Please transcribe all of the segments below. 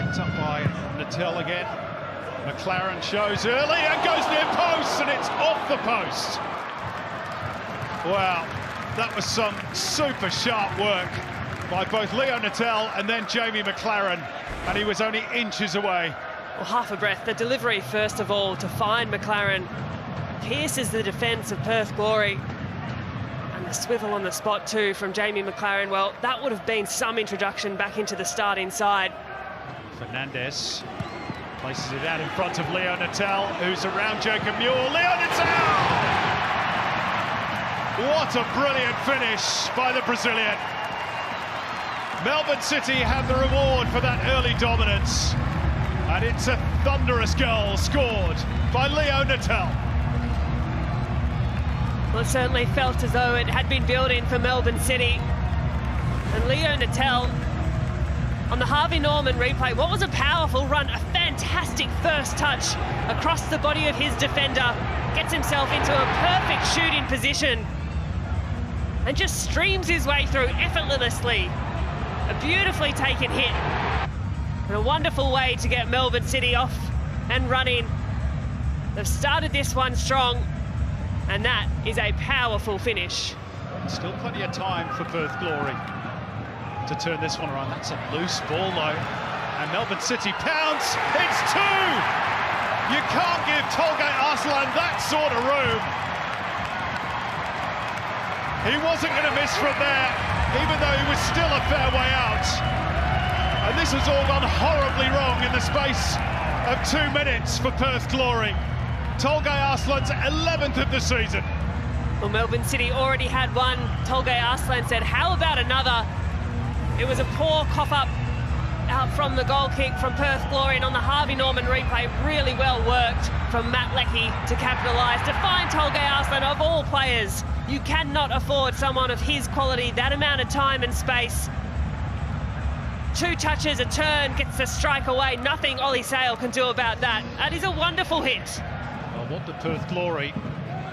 Picked up by Natel again. McLaren shows early and goes near post, and it's off the post. Wow, that was some super sharp work by both Leo Natel and then Jamie McLaren, and he was only inches away. Well, half a breath. The delivery, first of all, to find McLaren, pierces the defence of Perth Glory. And the swivel on the spot too from Jamie McLaren. Well, that would have been some introduction back into the start inside. Fernandez places it out in front of Leo Natel, who's around Jacob Muir. Leo Natel! What a brilliant finish by the Brazilian. Melbourne City have the reward for that early dominance. And it's a thunderous goal scored by Leo Natel. Well, it certainly felt as though it had been building for Melbourne City. And Leo Natel, on the Harvey Norman replay, what was a powerful run, a fantastic first touch across the body of his defender, gets himself into a perfect shooting position and just streams his way through effortlessly. A beautifully taken hit and a wonderful way to get Melbourne City off and running. They've started this one strong, and that is a powerful finish. Still plenty of time for Perth Glory to turn this one around. That's a loose ball though, and Melbourne City pounce. It's two! You can't give Tolgay Arslan that sort of room. He wasn't going to miss from there, even though he was still a fair way out. And this has all gone horribly wrong in the space of 2 minutes for Perth Glory. Tolgay Arslan's 11th of the season. Well, Melbourne City already had one. Tolgay Arslan said, how about another? It was a poor cough-up out from the goal kick from Perth Glory, and on the Harvey Norman replay, really well worked from Matt Leckie to capitalise, to find Tolgay Arslan. Of all players, you cannot afford someone of his quality that amount of time and space. 2 touches, a turn, gets the strike away. Nothing Ollie Sale can do about that. That is a wonderful hit. Well, what did Perth Glory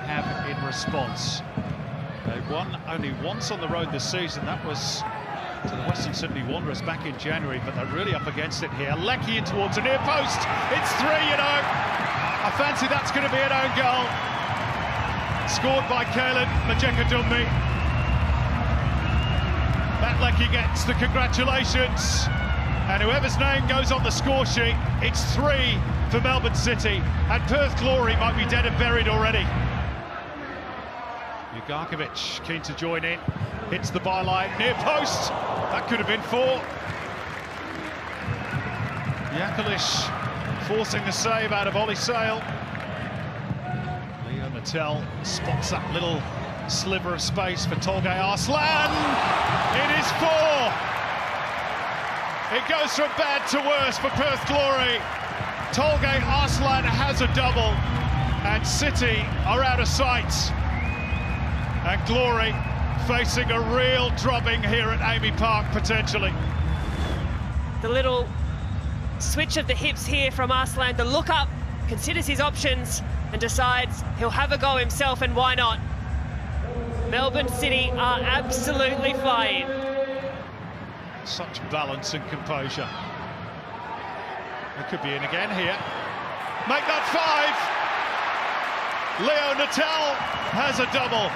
have in response? They won only once on the road this season. That was to the Western Sydney Wanderers back in January, but they're really up against it here. Leckie in towards a near post. It's 3, you know. I fancy that's going to be an own goal. Scored by Kalen Majeka-Dumbi. Matt Leckie gets the congratulations, and whoever's name goes on the score sheet, it's 3 for Melbourne City, and Perth Glory might be dead and buried already. Ugarkovic keen to join in, hits the byline, near post, that could have been 4. Jakalic forcing the save out of Ollie Sale. Leo Natel spots that little sliver of space for Tolgay Arslan. It is 4. It goes from bad to worse for Perth Glory. Tolgay Arslan has a double, and City are out of sight. And Glory facing a real drubbing here at Amy Park, potentially. The little switch of the hips here from Arslan, the look up, considers his options and decides he'll have a go himself, and why not? Melbourne City are absolutely flying. Such balance and composure. It could be in again here. Make that 5. Leo Natel has a double.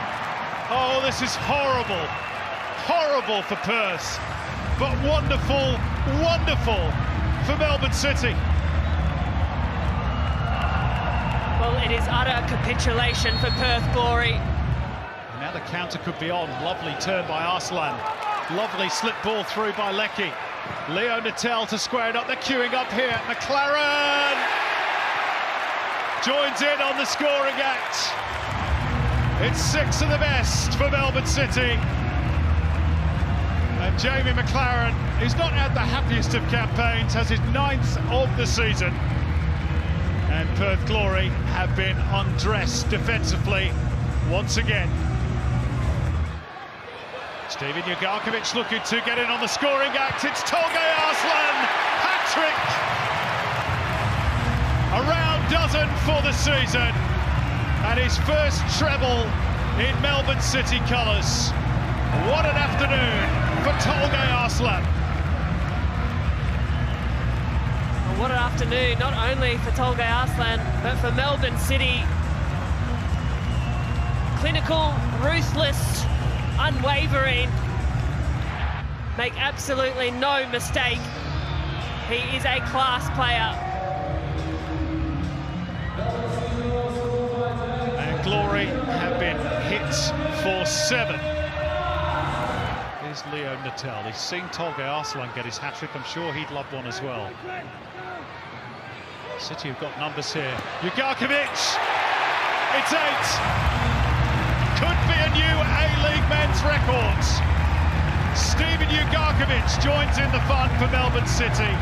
Oh, this is horrible. Horrible for Perth, but wonderful, wonderful for Melbourne City. Well, it is utter capitulation for Perth Glory. Now the counter could be on. Lovely turn by Arslan. Lovely slip ball through by Leckie. Leo Natel to square it up. They're queuing up here. McLaren joins in on the scoring act. It's 6 of the best for Melbourne City. And Jamie McLaren, who's not had the happiest of campaigns, has his 9th of the season. And Perth Glory have been undressed defensively once again. Steven Ugarkovic looking to get in on the scoring act. It's Tolgay Arslan, hat-trick! A round dozen for the season, and his first treble in Melbourne City colours. What an afternoon for Tolgay Arslan. What an afternoon, not only for Tolga Arslan, but for Melbourne City. Clinical, ruthless, unwavering. Make absolutely no mistake. He is a class player. And Glory have been hit for 7. Here's Leo Natel. He's seen Tolga Arslan get his hat-trick. I'm sure he'd love one as well. City have got numbers here. Ugarkovic! It's 8! Could be a new A-League men's record. Steven Ugarkovic joins in the fun for Melbourne City.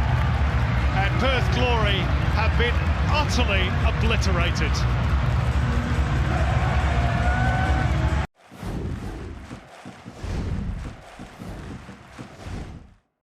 And Perth Glory have been utterly obliterated.